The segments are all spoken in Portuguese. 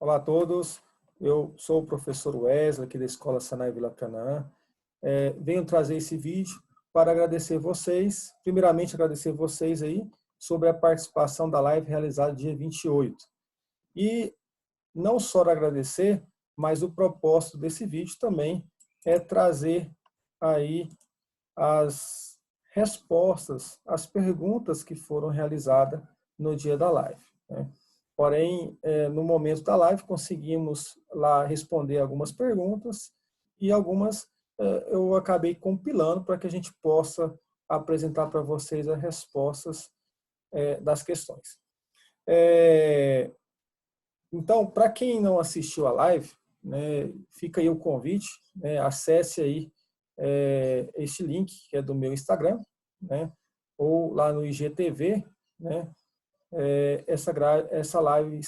Olá a todos, eu sou o professor Wesley, aqui da Escola Senai Vila Canaã. Venho trazer esse vídeo para agradecer vocês, primeiramente agradecer vocês aí sobre a participação da live realizada dia 28. E não só agradecer, mas o propósito desse vídeo também é trazer aí as respostas, as perguntas que foram realizadas no dia da live, né? Porém, no momento da live, conseguimos lá responder algumas perguntas e algumas eu acabei compilando para que a gente possa apresentar para vocês as respostas das questões. Então, para quem não assistiu a live, né, fica aí o convite, né, acesse aí este link, que é do meu Instagram, né, ou lá no IGTV, né, essa live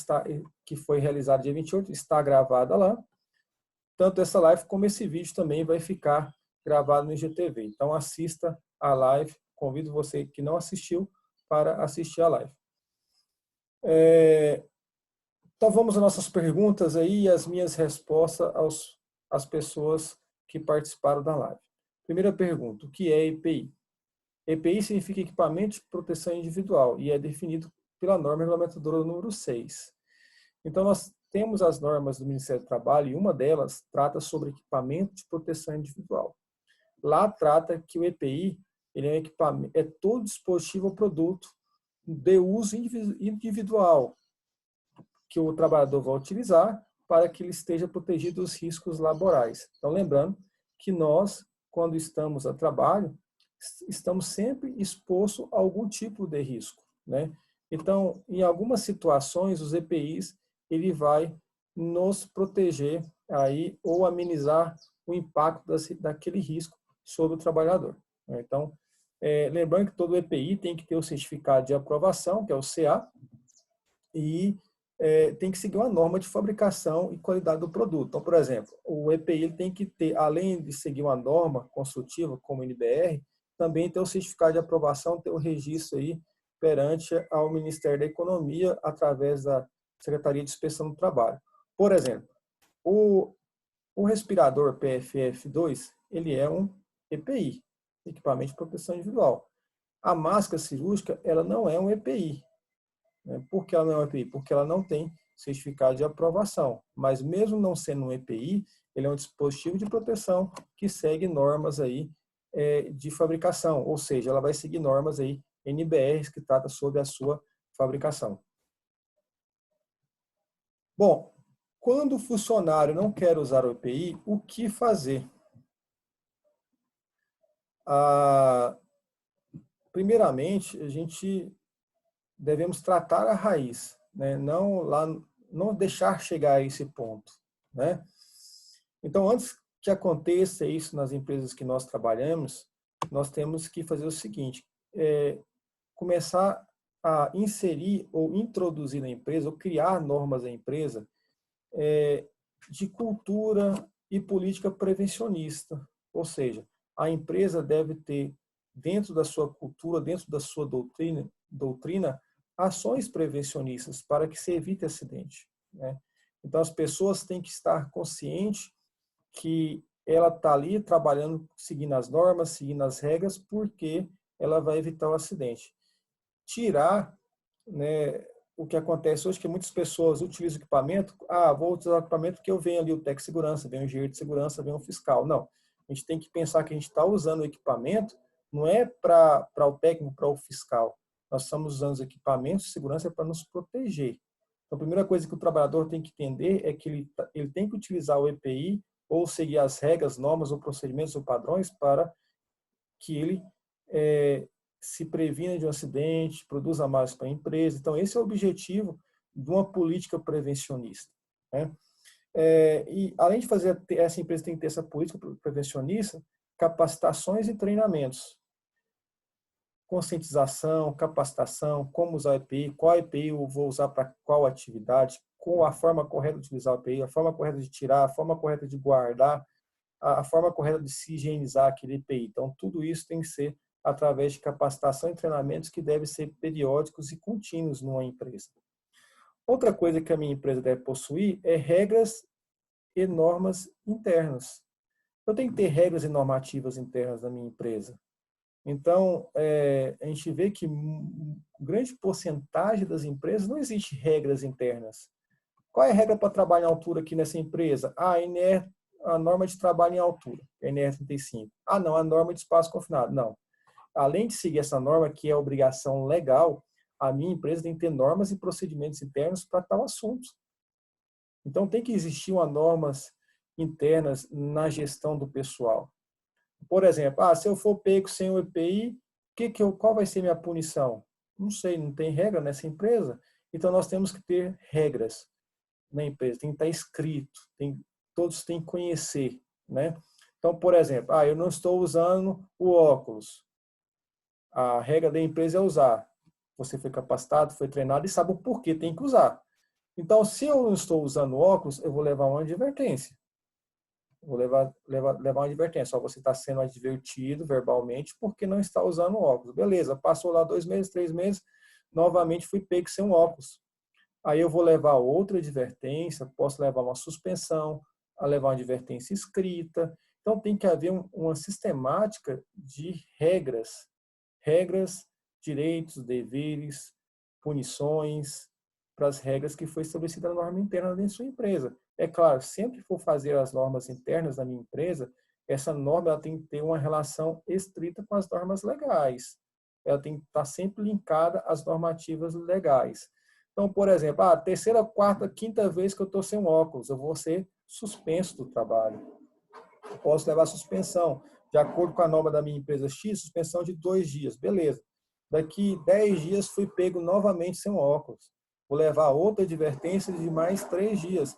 que foi realizada dia 28 está gravada lá. Tanto essa live como esse vídeo também vai ficar gravado no IGTV. Então assista a live. Convido você que não assistiu para assistir a live. Então vamos às nossas perguntas aí e as minhas respostas às pessoas que participaram da live. Primeira pergunta: o que é EPI? EPI significa Equipamento de Proteção Individual e é definido pela norma regulamentadora número 6. Então, nós temos as normas do Ministério do Trabalho e uma delas trata sobre equipamento de proteção individual. Lá trata que o EPI ele é um equipamento, é todo dispositivo ou produto de uso individual que o trabalhador vai utilizar para que ele esteja protegido dos riscos laborais. Então, lembrando que nós, quando estamos a trabalho, estamos sempre expostos a algum tipo de risco, né? Então, em algumas situações, os EPIs ele vai nos proteger aí ou amenizar o impacto daquele risco sobre o trabalhador. Então, lembrando que todo EPI tem que ter o certificado de aprovação, que é o CA, e tem que seguir uma norma de fabricação e qualidade do produto. Então, por exemplo, o EPI ele tem que ter, além de seguir uma norma construtiva, como o NBR, também ter o certificado de aprovação, ter o registro aí perante ao Ministério da Economia, através da Secretaria de Inspeção do Trabalho. Por exemplo, o respirador PFF2, ele é um EPI, Equipamento de Proteção Individual. A máscara cirúrgica, ela não é um EPI. Por que ela não é um EPI? Porque ela não tem certificado de aprovação. Mas mesmo não sendo um EPI, ele é um dispositivo de proteção que segue normas aí de fabricação, ou seja, ela vai seguir normas aí NBRs que trata sobre a sua fabricação. Bom, quando o funcionário não quer usar o EPI, o que fazer? Primeiramente, a gente devemos tratar a raiz, né? Não deixar chegar a esse ponto, né? Então, antes que aconteça isso nas empresas que nós trabalhamos, nós temos que fazer o seguinte: começar a inserir ou introduzir na empresa, ou criar normas na empresa de cultura e política prevencionista. Ou seja, a empresa deve ter, dentro da sua cultura, dentro da sua doutrina, ações prevencionistas para que se evite acidente, né? Então, as pessoas têm que estar conscientes que ela está ali trabalhando, seguindo as normas, seguindo as regras, porque ela vai evitar o acidente. Tirar, né, o que acontece hoje, que muitas pessoas utilizam o equipamento, vou utilizar o equipamento porque eu venho ali o técnico de segurança, vem o engenheiro de segurança, vem o fiscal. Não, a gente tem que pensar que a gente está usando o equipamento, não é para o técnico, para o fiscal. Nós estamos usando os equipamentos de segurança para nos proteger. Então, a primeira coisa que o trabalhador tem que entender é que ele tem que utilizar o EPI ou seguir as regras, normas ou procedimentos ou padrões para que ele se previna de um acidente, produza mais para a empresa. Então, esse é o objetivo de uma política prevencionista, né? E, além de fazer, essa empresa tem que ter essa política prevencionista, capacitações e treinamentos. Conscientização, capacitação, como usar o EPI, qual EPI eu vou usar para qual atividade, com a forma correta de utilizar o EPI, a forma correta de tirar, a forma correta de guardar, a forma correta de se higienizar aquele EPI. Então, tudo isso tem que ser através de capacitação e treinamentos que devem ser periódicos e contínuos numa empresa. Outra coisa que a minha empresa deve possuir é regras e normas internas. Eu tenho que ter regras e normativas internas na minha empresa. Então, a gente vê que grande porcentagem das empresas não existe regras internas. Qual é a regra para trabalhar em altura aqui nessa empresa? A norma de trabalho em altura, NR35. Ah, não, a norma de espaço confinado. Não. Além de seguir essa norma, que é obrigação legal, a minha empresa tem que ter normas e procedimentos internos para tal assunto. Então, tem que existir uma normas internas na gestão do pessoal. Por exemplo, se eu for pego sem o EPI, qual vai ser minha punição? Não sei, não tem regra nessa empresa. Então, nós temos que ter regras na empresa, tem que estar escrito, todos têm que conhecer, né? Então, por exemplo, eu não estou usando o óculos. A regra da empresa é usar. Você foi capacitado, foi treinado e sabe o porquê tem que usar. Então, se eu não estou usando óculos, eu vou levar uma advertência. Vou levar uma advertência. Só você está sendo advertido verbalmente porque não está usando óculos. Beleza, passou lá 2 meses, 3 meses, novamente fui pego sem óculos. Aí eu vou levar outra advertência, posso levar uma suspensão, a levar uma advertência escrita. Então tem que haver uma sistemática de regras, direitos, deveres, punições, para as regras que foi estabelecida na norma interna da sua empresa. É claro, sempre que for fazer as normas internas da minha empresa, essa norma ela tem que ter uma relação estrita com as normas legais. Ela tem que estar sempre linkada às normativas legais. Então, por exemplo, a terceira, quarta, quinta vez que eu estou sem óculos, eu vou ser suspenso do trabalho. Eu posso levar suspensão. De acordo com a norma da minha empresa X, suspensão de 2 dias. Beleza. Daqui 10 dias fui pego novamente sem óculos. Vou levar outra advertência de mais 3 dias.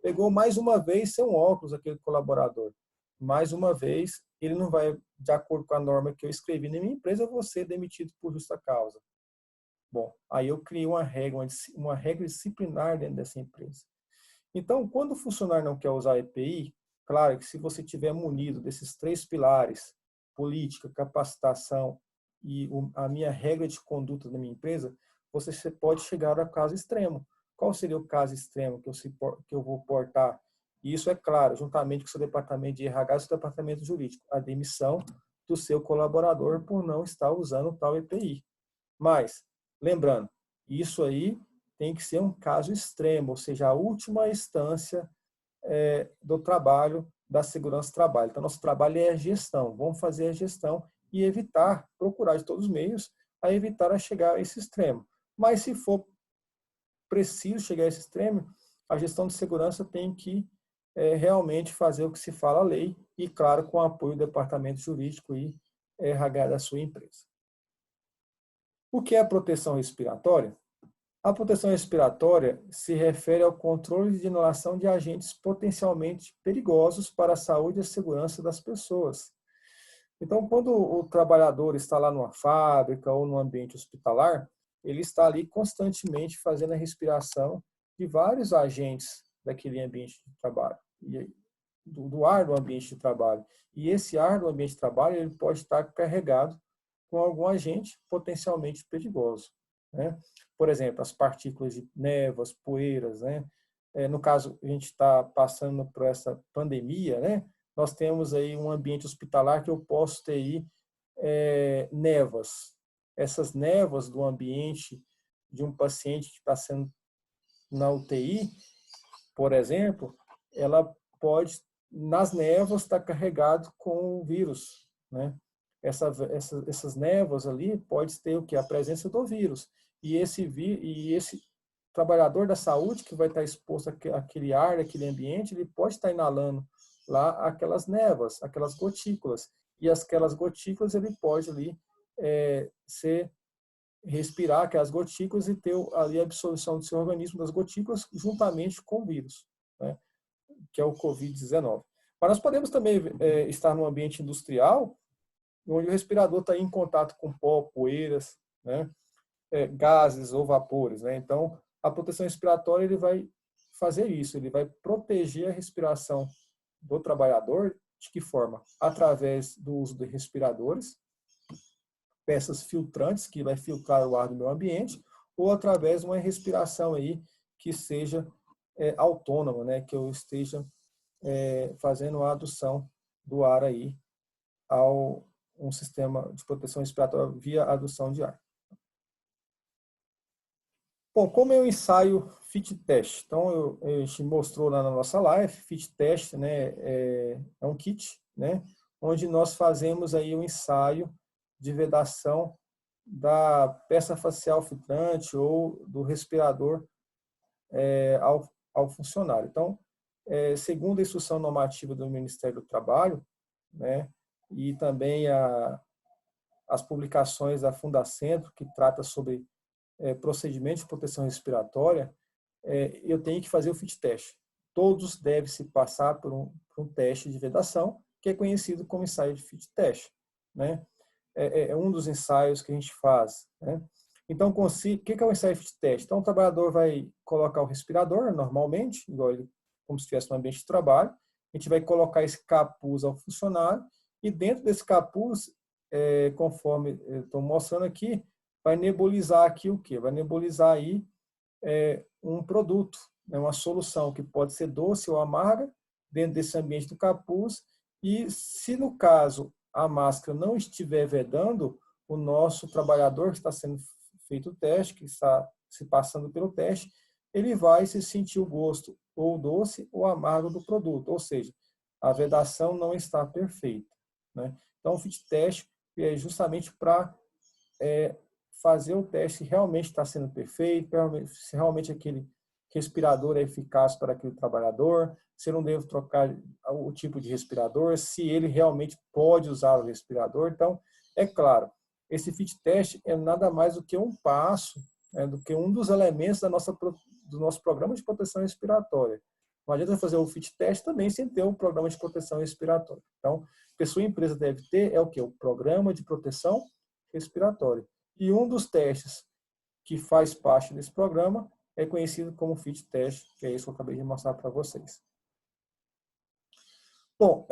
Pegou mais uma vez sem óculos aquele colaborador. Mais uma vez, ele não vai, de acordo com a norma que eu escrevi na minha empresa, eu vou ser demitido por justa causa. Bom, aí eu criei uma regra disciplinar dentro dessa empresa. Então, quando o funcionário não quer usar EPI, claro que se você tiver munido desses 3 pilares, política, capacitação e a minha regra de conduta da minha empresa, você pode chegar ao caso extremo. Qual seria o caso extremo que eu vou portar? E isso é claro, juntamente com o seu departamento de RH e o seu departamento jurídico, a demissão do seu colaborador por não estar usando tal EPI. Mas, lembrando, isso aí tem que ser um caso extremo, ou seja, a última instância do trabalho, da segurança do trabalho. Então, nosso trabalho é a gestão. Vamos fazer a gestão e evitar, procurar de todos os meios, a evitar a chegar a esse extremo. Mas, se for preciso chegar a esse extremo, a gestão de segurança tem que realmente fazer o que se fala a lei e, claro, com o apoio do departamento jurídico e RH da sua empresa. O que é a proteção respiratória? A proteção respiratória se refere ao controle de inalação de agentes potencialmente perigosos para a saúde e a segurança das pessoas. Então, quando o trabalhador está lá numa fábrica ou num ambiente hospitalar, ele está ali constantemente fazendo a respiração de vários agentes daquele ambiente de trabalho, do ar do ambiente de trabalho. E esse ar do ambiente de trabalho ele pode estar carregado com algum agente potencialmente perigoso, né? Por exemplo, as partículas de névoas, poeiras, né? No caso, a gente está passando por essa pandemia, né? Nós temos aí um ambiente hospitalar que eu posso ter aí névoas. Essas névoas do ambiente de um paciente que está sendo na UTI, por exemplo, ela pode, nas névoas, estar carregado com o vírus, né? Essas névoas ali pode ter o que? A presença do vírus. E esse trabalhador da saúde que vai estar exposto àquele ar, àquele ambiente, ele pode estar inalando lá aquelas névoas, aquelas gotículas. E aquelas gotículas ele pode ali respirar aquelas gotículas e ter ali a absorção do seu organismo das gotículas juntamente com o vírus, né? Que é o Covid-19. Mas nós podemos também estar num ambiente industrial onde o respirador está em contato com pó, poeiras, né? Gases ou vapores, né? Então, a proteção respiratória ele vai fazer isso, ele vai proteger a respiração do trabalhador. De que forma? Através do uso de respiradores, peças filtrantes que vai filtrar o ar do meu ambiente, ou através de uma respiração aí que seja autônoma, né? Que eu esteja fazendo a adução do ar aí ao um sistema de proteção respiratória via adução de ar. Bom, como é o ensaio fit test? Então, a gente mostrou lá na nossa live, fit test, né, é um kit, né, onde nós fazemos aí um ensaio de vedação da peça facial filtrante ou do respirador ao funcionário. Então, segundo a instrução normativa do Ministério do Trabalho, né, e também as publicações da Fundacentro, que trata sobre procedimento de proteção respiratória, eu tenho que fazer o fit test. Todos devem se passar por um teste de vedação, que é conhecido como ensaio de fit test, né? É um dos ensaios que a gente faz, né? Então, o que é o ensaio fit test? Então, o trabalhador vai colocar o respirador, normalmente, igual ele, como se estivesse no ambiente de trabalho. A gente vai colocar esse capuz ao funcionário e dentro desse capuz, conforme eu estou mostrando aqui, vai nebulizar aqui o quê? Vai nebulizar aí um produto, né, uma solução que pode ser doce ou amarga dentro desse ambiente do capuz. E se no caso a máscara não estiver vedando, o nosso trabalhador que está sendo feito o teste, que está se passando pelo teste, ele vai se sentir o gosto ou doce ou amargo do produto, ou seja, a vedação não está perfeita, né? Então, o fit test é justamente para fazer o teste se realmente está sendo perfeito, se realmente aquele respirador é eficaz para aquele trabalhador, se eu não devo trocar o tipo de respirador, se ele realmente pode usar o respirador. Então, é claro, esse fit test é nada mais do que um passo, do que um dos elementos do nosso programa de proteção respiratória. Não adianta fazer o fit test também sem ter um programa de proteção respiratória. Então, o que a sua empresa deve ter é o quê? O programa de proteção respiratória. E um dos testes que faz parte desse programa é conhecido como fit test, que é isso que eu acabei de mostrar para vocês. Bom,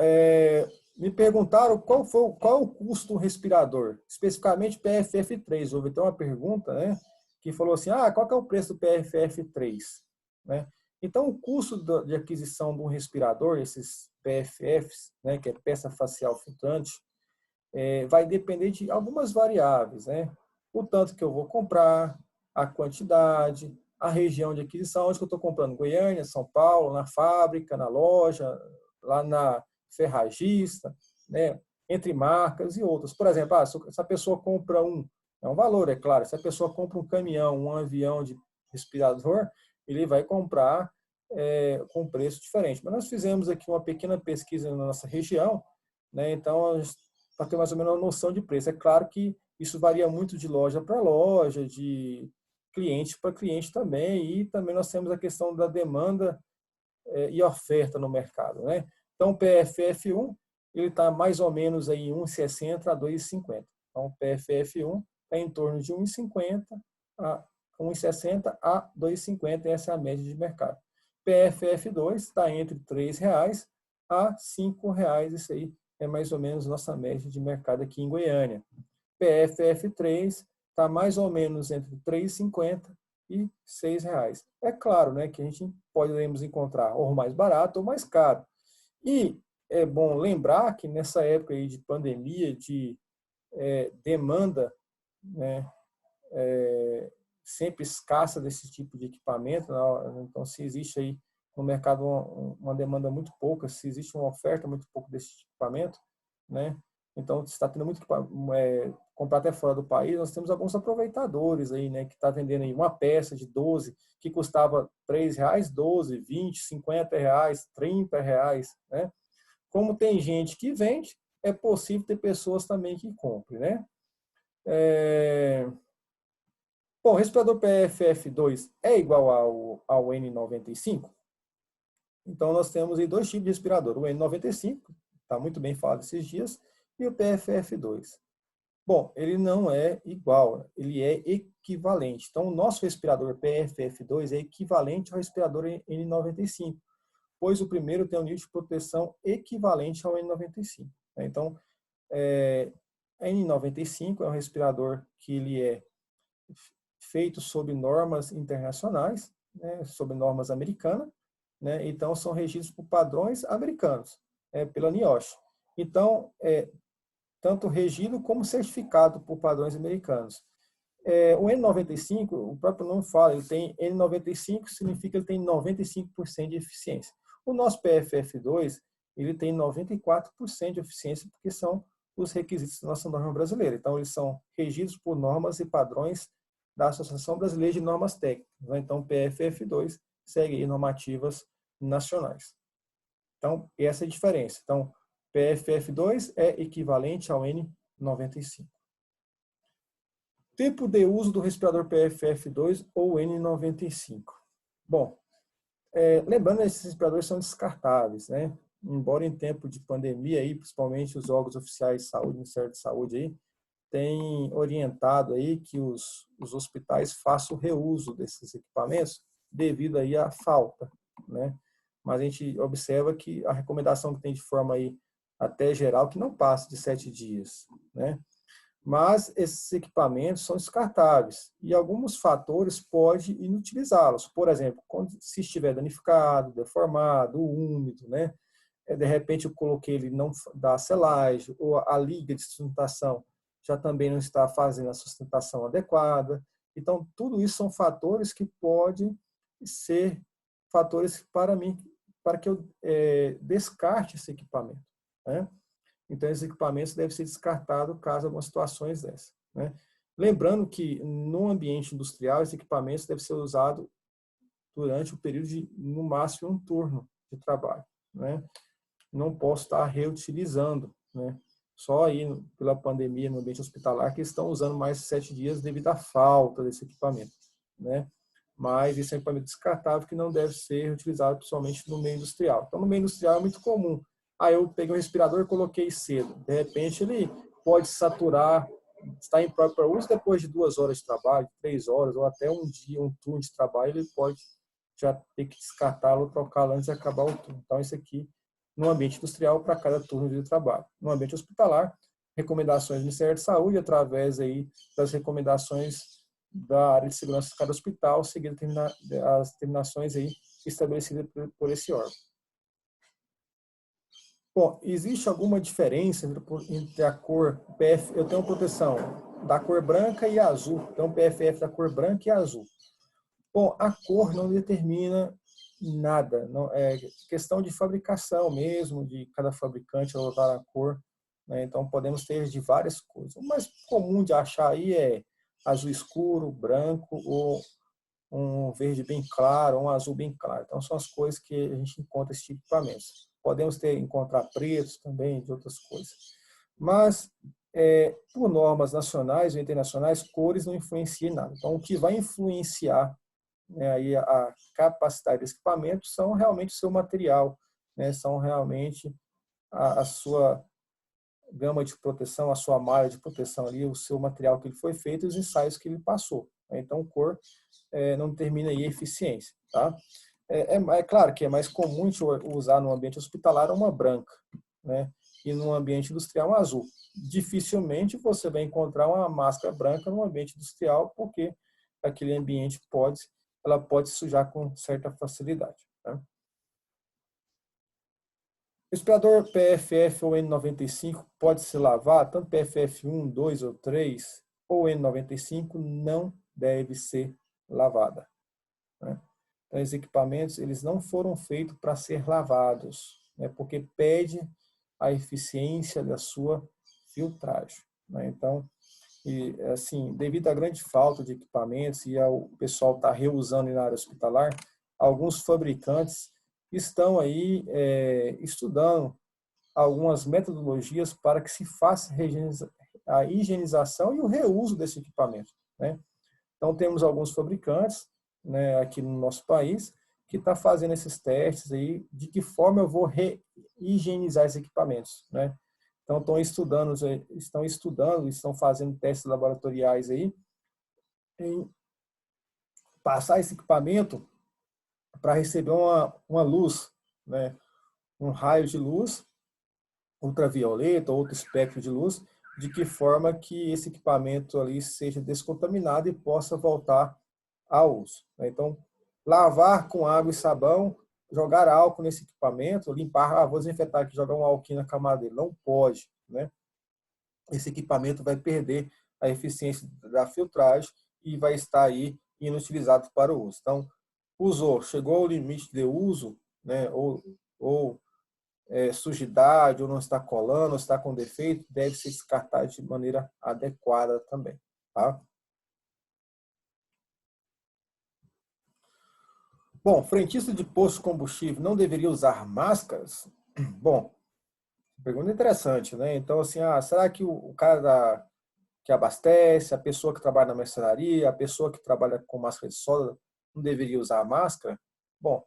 me perguntaram qual é o custo do respirador, especificamente PFF3. Houve até uma pergunta, né, que falou assim, qual que é o preço do PFF3? Né? Então, o custo de aquisição de um respirador, esses PFFs, né, que é peça facial filtrante, vai depender de algumas variáveis, né? O tanto que eu vou comprar, a quantidade, a região de aquisição, onde que eu estou comprando, Goiânia, São Paulo, na fábrica, na loja, lá na ferragista, né? Entre marcas e outras. Por exemplo, se a pessoa compra é um valor, é claro, se a pessoa compra um caminhão, um avião de respirador, ele vai comprar com preço diferente. Mas nós fizemos aqui uma pequena pesquisa na nossa região, né? Então, para ter mais ou menos uma noção de preço. É claro que isso varia muito de loja para loja, de cliente para cliente também, e também nós temos a questão da demanda e oferta no mercado, né? Então, o PFF1, ele está mais ou menos aí em 1,60 a 2,50. Então, o PFF1 está em torno de 1,50 a 1,60 a 2,50, essa é a média de mercado. PFF2 está entre R$ 3,00 a R$ 5,00, isso aí é mais ou menos nossa média de mercado aqui em Goiânia. PFF3 está mais ou menos entre R$ 3,50 e R$ 6,00. É claro, né, que a gente podemos encontrar ou mais barato ou mais caro. E é bom lembrar que nessa época aí de pandemia, de demanda, né, sempre escassa desse tipo de equipamento, né? Então se existe aí no mercado uma demanda muito pouca, se existe uma oferta muito pouco desse equipamento, né? Então se está tendo muito comprar até fora do país, nós temos alguns aproveitadores aí, né, que está vendendo aí uma peça de 12 que custava R$ 3,00, 12, 20, R$ 50, R$ 30, né? Como tem gente que vende, é possível ter pessoas também que comprem, né? Bom, o respirador PFF2 é igual ao N95? Então, nós temos aí dois tipos de respirador. O N95, está muito bem falado esses dias, e o PFF2. Bom, ele não é igual, ele é equivalente. Então, o nosso respirador PFF2 é equivalente ao respirador N95, pois o primeiro tem um nível de proteção equivalente ao N95. Então, N95 é um respirador que ele é feitos sob normas internacionais, né, sob normas americanas, né, então são regidos por padrões americanos, pela NIOSH. Então, tanto regido como certificado por padrões americanos. O N95, o próprio nome fala, ele tem N95, significa que ele tem 95% de eficiência. O nosso PFF2, ele tem 94% de eficiência, porque são os requisitos da nossa norma brasileira. Então, eles são regidos por normas e padrões da Associação Brasileira de Normas Técnicas. Né? Então, o PFF2 segue normativas nacionais. Então, essa é a diferença. Então, PFF2 é equivalente ao N95. Tempo de uso do respirador PFF2 ou N95. Bom, lembrando que esses respiradores são descartáveis, né? Embora em tempo de pandemia, aí, principalmente os órgãos oficiais de saúde, o Ministério da Saúde, aí, tem orientado aí que os hospitais façam o reuso desses equipamentos devido aí à falta, né? Mas a gente observa que a recomendação que tem de forma aí até geral que não passa de 7 dias, né? Mas esses equipamentos são descartáveis e alguns fatores podem inutilizá-los. Por exemplo, se estiver danificado, deformado, úmido, né? De repente eu coloquei ele não dá selagem, ou a liga de sustentação já também não está fazendo a sustentação adequada. Então, tudo isso são fatores que podem ser fatores para que eu descarte esse equipamento, né? Então, esses equipamentos devem ser descartados caso algumas situações dessas, né? Lembrando que no ambiente industrial, esses equipamentos devem ser usados durante o período de, no máximo, um turno de trabalho, né? Não posso estar reutilizando, né? Só aí, pela pandemia no ambiente hospitalar, que estão usando mais de 7 dias devido à falta desse equipamento, né? Mas esse é um equipamento descartável que não deve ser utilizado principalmente no meio industrial. Então, no meio industrial é muito comum. Eu peguei um respirador e coloquei cedo. De repente, ele pode saturar, está impróprio para uso depois de 2 horas de trabalho, 3 horas, ou até um dia, um turno de trabalho, ele pode já ter que descartá-lo ou trocá-lo antes de acabar o turno. Então, isso aqui, no ambiente industrial, para cada turno de trabalho. No ambiente hospitalar, recomendações do Ministério da Saúde, através aí das recomendações da área de segurança de cada hospital, seguindo as determinações aí estabelecidas por esse órgão. Bom, existe alguma diferença entre a cor PF? Eu tenho proteção da cor branca e azul. Então, PFF da cor branca e azul. Bom, a cor não determina nada. Não, é questão de fabricação mesmo, de cada fabricante adotar a cor, né? Então, podemos ter de várias cores. O mais comum de achar aí é azul escuro, branco ou um verde bem claro, um azul bem claro. Então, são as cores que a gente encontra esse tipo de equipamentos. Podemos encontrar pretos também, de outras coisas. Mas, por normas nacionais ou internacionais, cores não influenciam em nada. Então, o que vai influenciar, né, aí a capacidade desse equipamento são realmente o seu material, né, são realmente a sua gama de proteção, a sua malha de proteção ali, o seu material que ele foi feito e os ensaios que ele passou. Então, cor não determina aí eficiência, tá? É claro que é mais comum usar no ambiente hospitalar uma branca, né? E no ambiente industrial uma azul. Dificilmente você vai encontrar uma máscara branca no ambiente industrial, porque aquele ambiente ela pode sujar com certa facilidade, tá? O respirador PFF ou N95 pode se lavar, tanto PFF 1, 2 ou 3, ou N95 não deve ser lavada, né? Então, os equipamentos eles não foram feitos para ser lavados, né, porque pede a eficiência da sua filtragem, né? Então, assim, devido à grande falta de equipamentos e ao pessoal estar reusando na área hospitalar, alguns fabricantes estão aí estudando algumas metodologias para que se faça a higienização e o reuso desse equipamento, né? Então, temos alguns fabricantes, né, aqui no nosso país que está fazendo esses testes aí, de que forma eu vou higienizar esses equipamentos, né? Então, estão fazendo testes laboratoriais aí em passar esse equipamento para receber uma luz, né, um raio de luz ultravioleta ou outro espectro de luz, de que forma que esse equipamento ali seja descontaminado e possa voltar ao uso. Então, lavar com água e sabão, jogar álcool nesse equipamento, limpar, vou desinfetar aqui, jogar um álcool na camada dele, não pode, né? Esse equipamento vai perder a eficiência da filtragem e vai estar aí inutilizado para o uso. Então, usou, chegou ao limite de uso, né, ou sujidade, ou não está colando, ou está com defeito, deve ser descartado de maneira adequada também. Tá? Bom, frentista de posto de combustível não deveria usar máscaras? Bom, pergunta interessante, né? Então, assim, será que o cara que abastece, a pessoa que trabalha na mercearia, a pessoa que trabalha com máscara de solda não deveria usar máscara? Bom,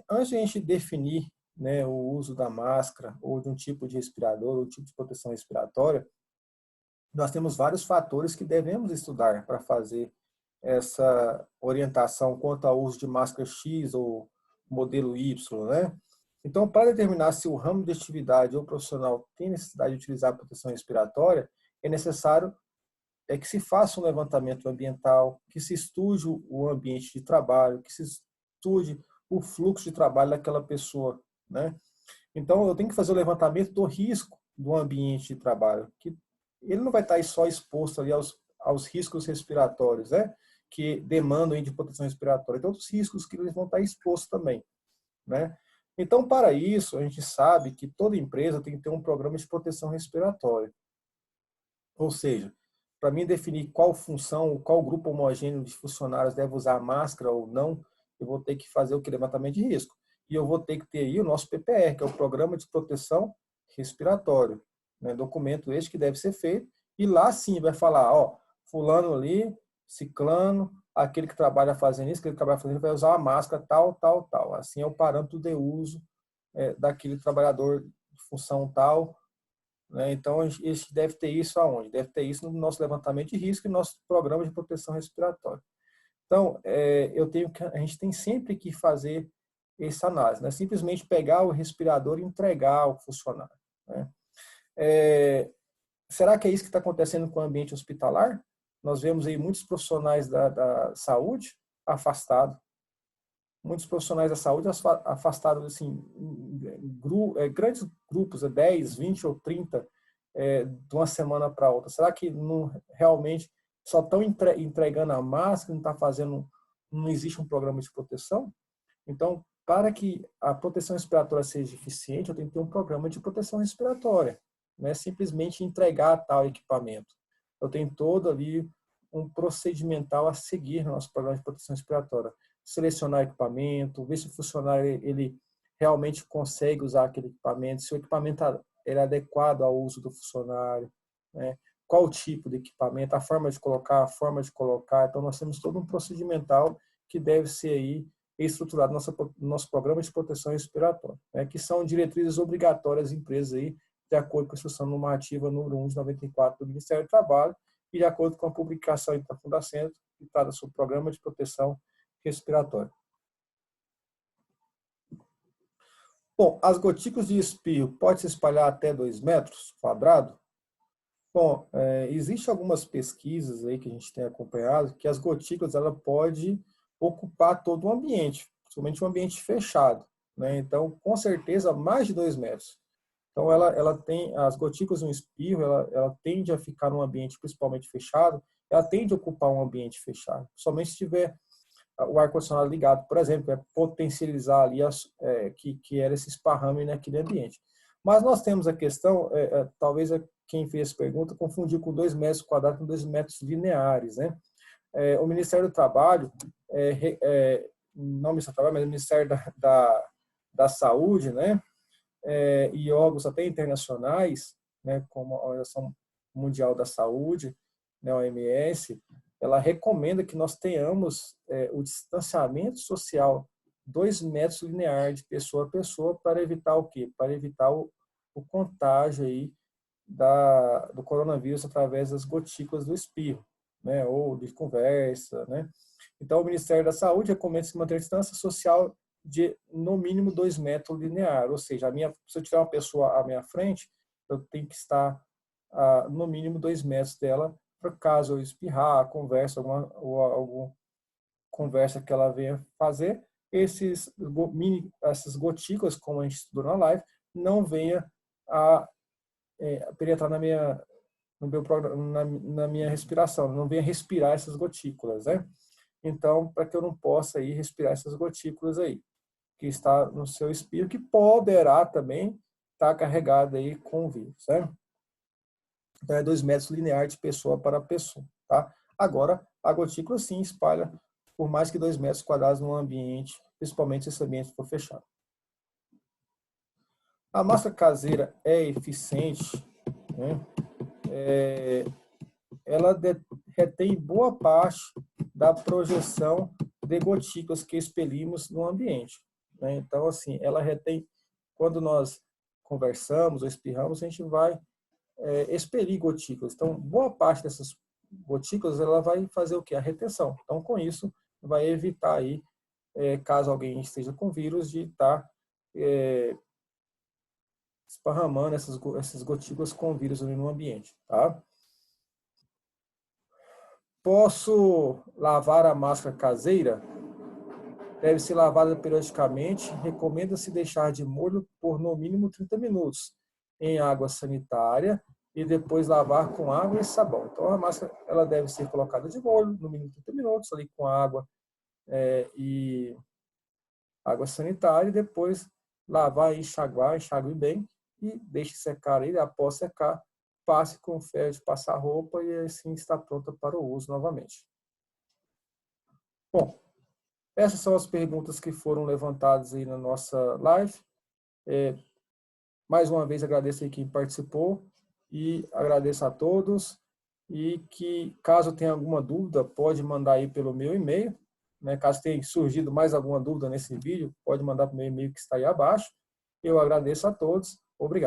antes de a gente definir, né, o uso da máscara ou de um tipo de respirador, ou um tipo de proteção respiratória, nós temos vários fatores que devemos estudar para fazer essa orientação quanto ao uso de máscara X ou modelo Y, né? Então, para determinar se o ramo de atividade ou profissional tem necessidade de utilizar proteção respiratória, é necessário que se faça um levantamento ambiental, que se estude o ambiente de trabalho, que se estude o fluxo de trabalho daquela pessoa, né? Então, eu tenho que fazer o levantamento do risco do ambiente de trabalho, que ele não vai estar só exposto ali aos riscos respiratórios, né? Que demandam de proteção respiratória. Então, outros riscos que eles vão estar expostos também, né? Então, para isso, a gente sabe que toda empresa tem que ter um programa de proteção respiratória. Ou seja, para mim definir qual função, qual grupo homogêneo de funcionários deve usar máscara ou não, eu vou ter que fazer o que? Levantamento de risco. E eu vou ter que ter aí o nosso PPR, que é o Programa de Proteção Respiratório. Né? Documento este que deve ser feito. E lá sim vai falar, ó, fulano ali, ciclano, aquele que trabalha fazendo isso, aquele que trabalha fazendo isso, vai usar a máscara tal, tal, tal. Assim é o parâmetro de uso daquele trabalhador de função tal, né? Então, a gente deve ter isso aonde? Deve ter isso no nosso levantamento de risco e no nosso programa de proteção respiratória. Então, a gente tem sempre que fazer essa análise, não é simplesmente pegar o respirador e entregar ao funcionário. Né? Será que é isso que está acontecendo com o ambiente hospitalar? Nós vemos aí muitos profissionais da saúde afastados, muitos profissionais da saúde afastados assim, grandes grupos, 10, 20 ou 30, de uma semana para outra. Será que não, realmente só estão entregando a máscara, não está fazendo, não existe um programa de proteção? Então, para que a proteção respiratória seja eficiente, eu tenho que ter um programa de proteção respiratória. Não é simplesmente entregar tal equipamento. Eu tenho todo ali um procedimental a seguir no nosso programa de proteção respiratória. Selecionar equipamento, ver se o funcionário ele realmente consegue usar aquele equipamento, se o equipamento é adequado ao uso do funcionário, né? Qual o tipo de equipamento, a forma de colocar, a forma de colocar. Então, nós temos todo um procedimental que deve ser aí estruturado no nosso programa de proteção respiratória, né? Que são diretrizes obrigatórias das empresas aí, de acordo com a instrução normativa número 1 de 94 do Ministério do Trabalho e de acordo com a publicação da Fundacentro, que trata sobre o programa de proteção respiratória. Bom, as gotículas de espirro podem se espalhar até 2 metros quadrados? Bom, existem algumas pesquisas aí que a gente tem acompanhado que as gotículas ela pode ocupar todo o ambiente, principalmente um ambiente fechado, né? Então, com certeza, mais de 2 metros. Então, ela tem as gotículas no espirro, ela tende a ficar num ambiente principalmente fechado, ela tende a ocupar um ambiente fechado. Somente se tiver o ar-condicionado ligado, por exemplo, é potencializar ali que era esse esparrame naquele ambiente. Mas nós temos a questão, talvez quem fez essa pergunta confundiu com 2 metros quadrados com 2 metros lineares, né? O Ministério do Trabalho, não o Ministério do Trabalho, mas o Ministério da Saúde, né? E órgãos até internacionais, né? Como a Organização Mundial da Saúde, né? A OMS, ela recomenda que nós tenhamos o distanciamento social 2 metros lineares de pessoa a pessoa para evitar o quê? Para evitar o contágio aí do coronavírus através das gotículas do espirro, né? Ou de conversa, né? Então, o Ministério da Saúde recomenda se manter a distância social de, no mínimo, 2 metros lineares. Ou seja, se eu tiver uma pessoa à minha frente, eu tenho que estar no mínimo 2 metros dela, para caso eu espirrar, conversa, alguma conversa que ela venha fazer, essas gotículas, como a gente estudou na live, não venha a penetrar na minha respiração, não venha respirar essas gotículas, né? Então, para que eu não possa aí respirar essas gotículas aí, que está no seu espirro, que poderá também estar carregada aí com o vírus, né? Então, é 2 metros lineares de pessoa para pessoa, tá? Agora, a gotícula sim espalha por mais que 2 metros quadrados no ambiente, principalmente se esse ambiente for fechado. A máscara caseira é eficiente, né? Ela retém boa parte da projeção de gotículas que expelimos no ambiente, né? Então, assim, ela retém, quando nós conversamos ou espirramos, a gente vai expelir gotículas. Então, boa parte dessas gotículas, ela vai fazer o quê? A retenção. Então, com isso, vai evitar aí, caso alguém esteja com vírus, de estar esparramando essas gotículas com vírus no ambiente, tá? Posso lavar a máscara caseira? Deve ser lavada periodicamente. Recomenda-se deixar de molho por no mínimo 30 minutos em água sanitária e depois lavar com água e sabão. Então, a máscara ela deve ser colocada de molho no mínimo 30 minutos, ali com água e água sanitária, e depois lavar e enxague bem e deixe secar aí. Após secar, passe com ferro de passar roupa e assim está pronta para o uso novamente. Bom, essas são as perguntas que foram levantadas aí na nossa live. Mais uma vez agradeço aí quem participou e agradeço a todos. E que, caso tenha alguma dúvida, pode mandar aí pelo meu e-mail, né? Caso tenha surgido mais alguma dúvida nesse vídeo, pode mandar para o meu e-mail que está aí abaixo. Eu agradeço a todos. Obrigado.